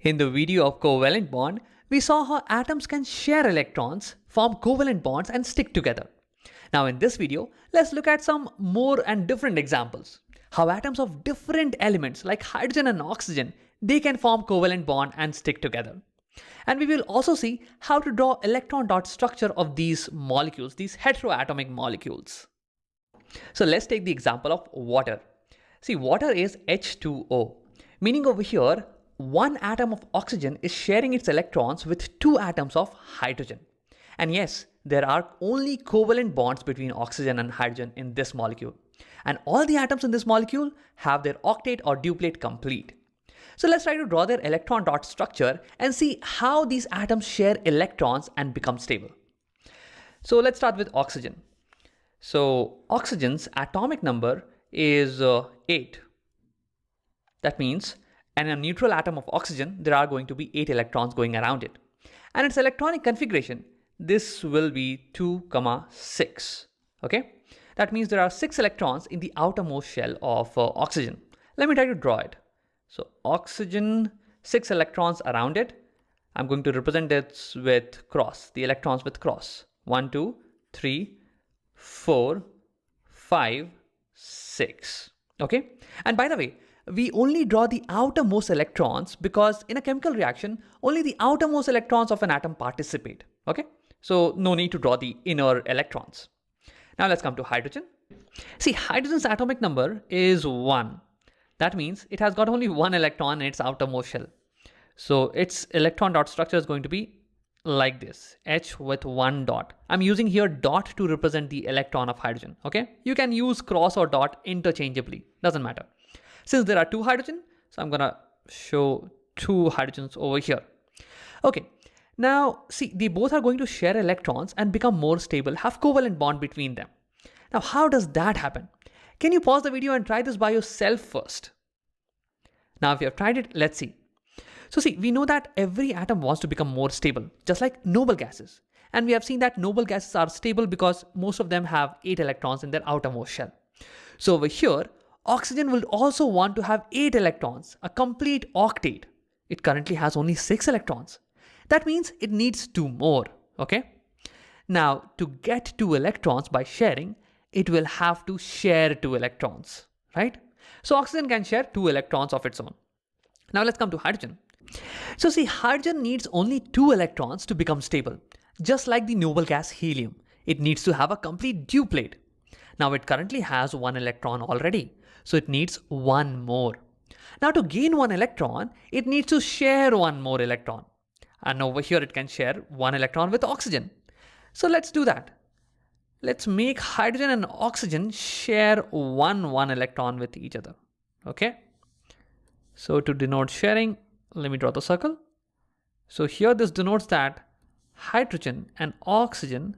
In the video of covalent bond, we saw how atoms can share electrons, form covalent bonds and stick together. Now in this video, let's look at some more and different examples. How atoms of different elements like hydrogen and oxygen, they can form covalent bond and stick together. And we will also see how to draw electron dot structure of these molecules, these heteroatomic molecules. So let's take the example of water. See, water is H2O, meaning over here, one atom of oxygen is sharing its electrons with two atoms of hydrogen. And yes, there are only covalent bonds between oxygen and hydrogen in this molecule. And all the atoms in this molecule have their octet or duplet complete. So let's try to draw their electron dot structure and see how these atoms share electrons and become stable. So let's start with oxygen. So oxygen's atomic number is 8. That means in a neutral atom of oxygen, there are going to be 8 electrons going around it. And its electronic configuration, this will be 2, 6. Okay? That means there are 6 electrons in the outermost shell of oxygen. Let me try to draw it. So oxygen, 6 electrons around it. I'm going to represent it with cross, the electrons with cross. 1, 2, 3, 4, 5, 6. Okay? And by the way, we only draw the outermost electrons because in a chemical reaction, only the outermost electrons of an atom participate. Okay? So no need to draw the inner electrons. Now let's come to hydrogen. See, hydrogen's atomic number is 1. That means it has got only one electron in its outermost shell. So its electron dot structure is going to be like this, H with one dot. I'm using here dot to represent the electron of hydrogen. Okay? You can use cross or dot interchangeably. Doesn't matter. Since there are 2 hydrogen, so I'm gonna show 2 hydrogens over here. Okay, now see, they both are going to share electrons and become more stable, have covalent bond between them. Now, how does that happen? Can you pause the video and try this by yourself first? Now, if you have tried it, let's see. So see, we know that every atom wants to become more stable, just like noble gases. And we have seen that noble gases are stable because most of them have 8 electrons in their outermost shell. So over here, oxygen will also want to have 8 electrons, a complete octet. It currently has only 6 electrons. That means it needs 2 more, okay? Now, to get 2 electrons by sharing, it will have to share 2 electrons, right? So oxygen can share 2 electrons of its own. Now let's come to hydrogen. So see, hydrogen needs only 2 electrons to become stable. Just like the noble gas helium, it needs to have a complete duplet. Now it currently has 1 electron already. So it needs 1 more. Now to gain 1 electron, it needs to share 1 more electron. And over here it can share 1 electron with oxygen. So let's do that. Let's make hydrogen and oxygen share 1 electron with each other. Okay? So to denote sharing, let me draw the circle. So here this denotes that hydrogen and oxygen,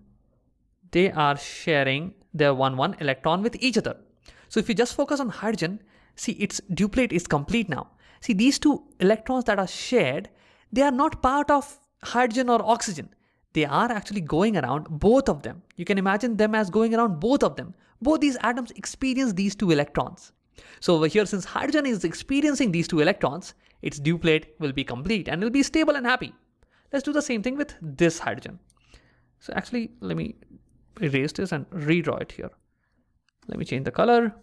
they are sharing their 1 electron with each other. So if you just focus on hydrogen, see, its duplet is complete now. See, these 2 electrons that are shared, they are not part of hydrogen or oxygen. They are actually going around both of them. You can imagine them as going around both of them. Both these atoms experience these 2 electrons. So over here, since hydrogen is experiencing these 2 electrons, its duplet will be complete and it will be stable and happy. Let's do the same thing with this hydrogen. So actually, let me erase this and redraw it here. Let me change the color.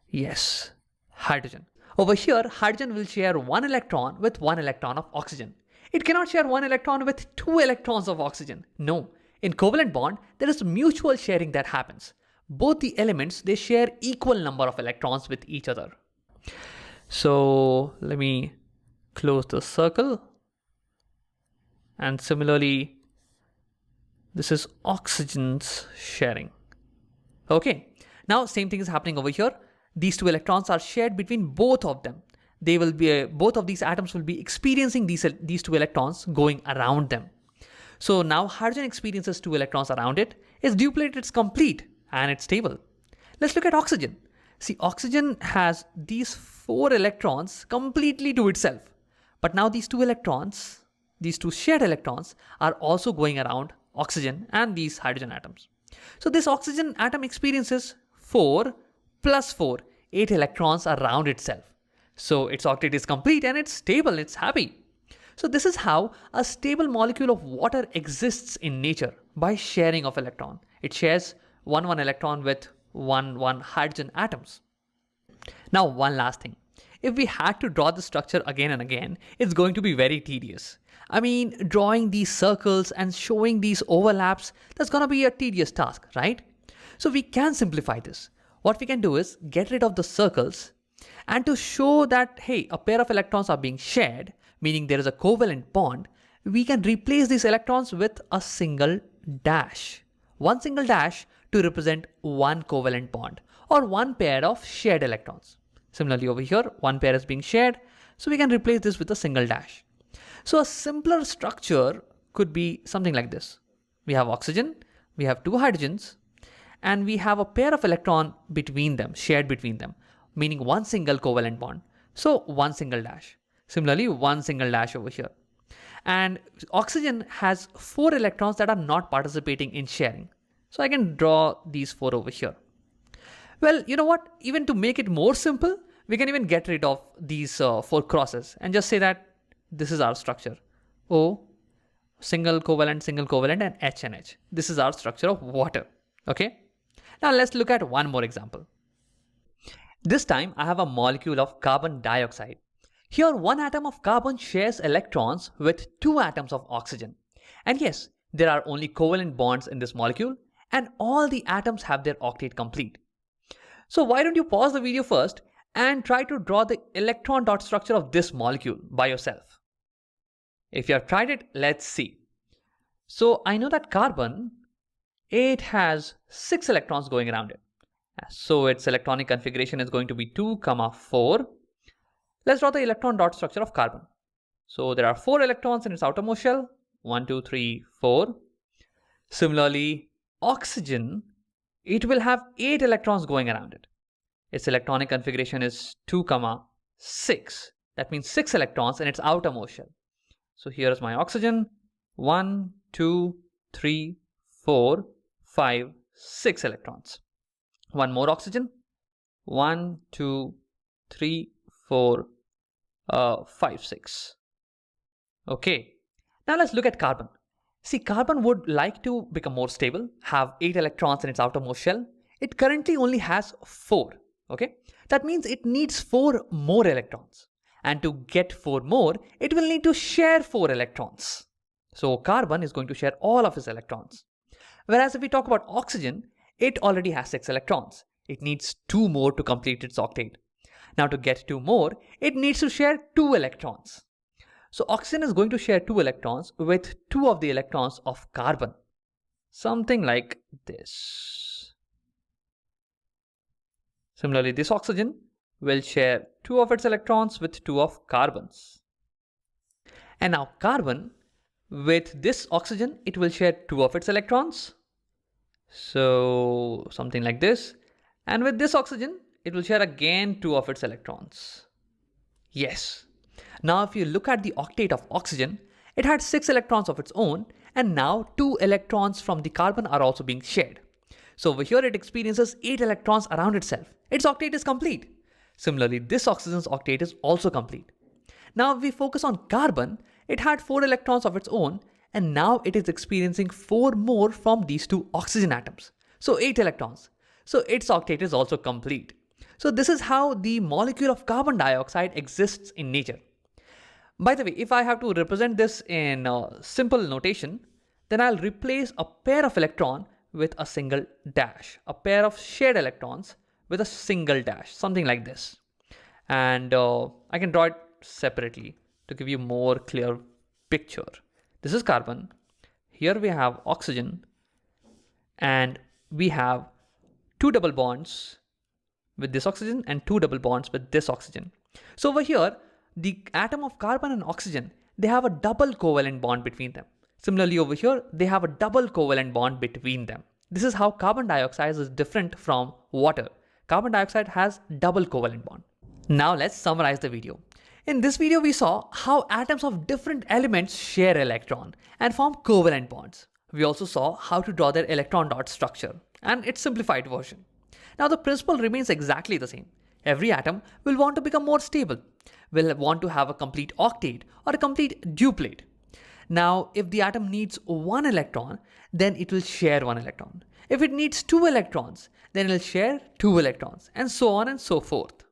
Yes, hydrogen. Over here, hydrogen will share 1 electron with 1 electron of oxygen. It cannot share 1 electron with 2 electrons of oxygen. No, in covalent bond, there is mutual sharing that happens. Both the elements, they share equal number of electrons with each other. So let me close the circle. And similarly, this is oxygen's sharing. Okay, now same thing is happening over here. These 2 electrons are shared between both of them. They will be both of these atoms will be experiencing these 2 electrons going around them. So now hydrogen experiences 2 electrons around it. Its duplet is complete and it's stable. Let's look at oxygen. See, oxygen has these 4 electrons completely to itself. But now these 2 electrons, these 2 shared electrons are also going around oxygen and these hydrogen atoms. So this oxygen atom experiences 4 plus 4, 8 electrons around itself. So its octet is complete and it's stable, it's happy. So this is how a stable molecule of water exists in nature, by sharing of electron. It shares one electron with one hydrogen atoms. Now one last thing. If we had to draw the structure again and again, it's going to be very tedious. I mean, drawing these circles and showing these overlaps, that's going to be a tedious task, right? So we can simplify this. What we can do is get rid of the circles, and to show that, hey, a pair of electrons are being shared, meaning there is a covalent bond, we can replace these electrons with a single dash. One single dash to represent one covalent bond or one pair of shared electrons. Similarly over here, one pair is being shared, so we can replace this with a single dash. So a simpler structure could be something like this. We have oxygen, we have two hydrogens, and we have a pair of electron between them, shared between them, meaning one single covalent bond. So one single dash. Similarly, one single dash over here. And oxygen has 4 electrons that are not participating in sharing. So I can draw these 4 over here. Well, you know what? Even to make it more simple, we can even get rid of these 4 crosses and just say that this is our structure. O, single covalent, and H and H. This is our structure of water. Okay. Now let's look at one more example. This time I have a molecule of carbon dioxide. Here one atom of carbon shares electrons with 2 atoms of oxygen. And yes, there are only covalent bonds in this molecule, and all the atoms have their octet complete. So why don't you pause the video first and try to draw the electron dot structure of this molecule by yourself. If you have tried it, let's see. So I know that carbon, it has 6 electrons going around it. So its electronic configuration is going to be 2, 4. Let's draw the electron dot structure of carbon. So there are 4 electrons in its outermost shell. 1, 2, 3, 4. Similarly, oxygen, it will have 8 electrons going around it. Its electronic configuration is 2, 6. That means 6 electrons in its outermost shell. So here is my oxygen. 1, 2, 3, 4, 5, 6 electrons. One more oxygen. 1, 2, 3, 4, 5, 6. Okay. Now let's look at carbon. See, carbon would like to become more stable, have 8 electrons in its outermost shell. It currently only has 4. Okay. That means it needs 4 more electrons. And to get 4 more, it will need to share 4 electrons. So carbon is going to share all of its electrons. Whereas if we talk about oxygen, it already has 6 electrons. It needs 2 more to complete its octet. Now to get 2 more, it needs to share 2 electrons. So oxygen is going to share 2 electrons with 2 of the electrons of carbon. Something like this. Similarly, this oxygen will share 2 of its electrons with 2 of carbons. And now carbon, with this oxygen, it will share 2 of its electrons. So something like this. And with this oxygen, it will share again 2 of its electrons. Yes. Now if you look at the octet of oxygen, it had 6 electrons of its own, and now 2 electrons from the carbon are also being shared. So over here it experiences 8 electrons around itself. Its octet is complete. Similarly, this oxygen's octet is also complete. Now if we focus on carbon, it had 4 electrons of its own, and now it is experiencing 4 more from these 2 oxygen atoms. So 8 electrons. So its octet is also complete. So this is how the molecule of carbon dioxide exists in nature. By the way, if I have to represent this in simple notation, then I'll replace a pair of electron with a single dash, a pair of shared electrons with a single dash, something like this. And I can draw it separately to give you more clear picture. This is carbon. Here we have oxygen, and we have 2 double bonds with this oxygen and 2 double bonds with this oxygen. So over here, the atom of carbon and oxygen, they have a double covalent bond between them. Similarly over here, they have a double covalent bond between them. This is how carbon dioxide is different from water. Carbon dioxide has double covalent bond. Now let's summarize the video. In this video, we saw how atoms of different elements share electron and form covalent bonds. We also saw how to draw their electron dot structure and its simplified version. Now the principle remains exactly the same. Every atom will want to become more stable, will want to have a complete octet or a complete duplet. Now, if the atom needs one electron, then it will share one electron. If it needs two electrons, then it will share two electrons, and so on and so forth.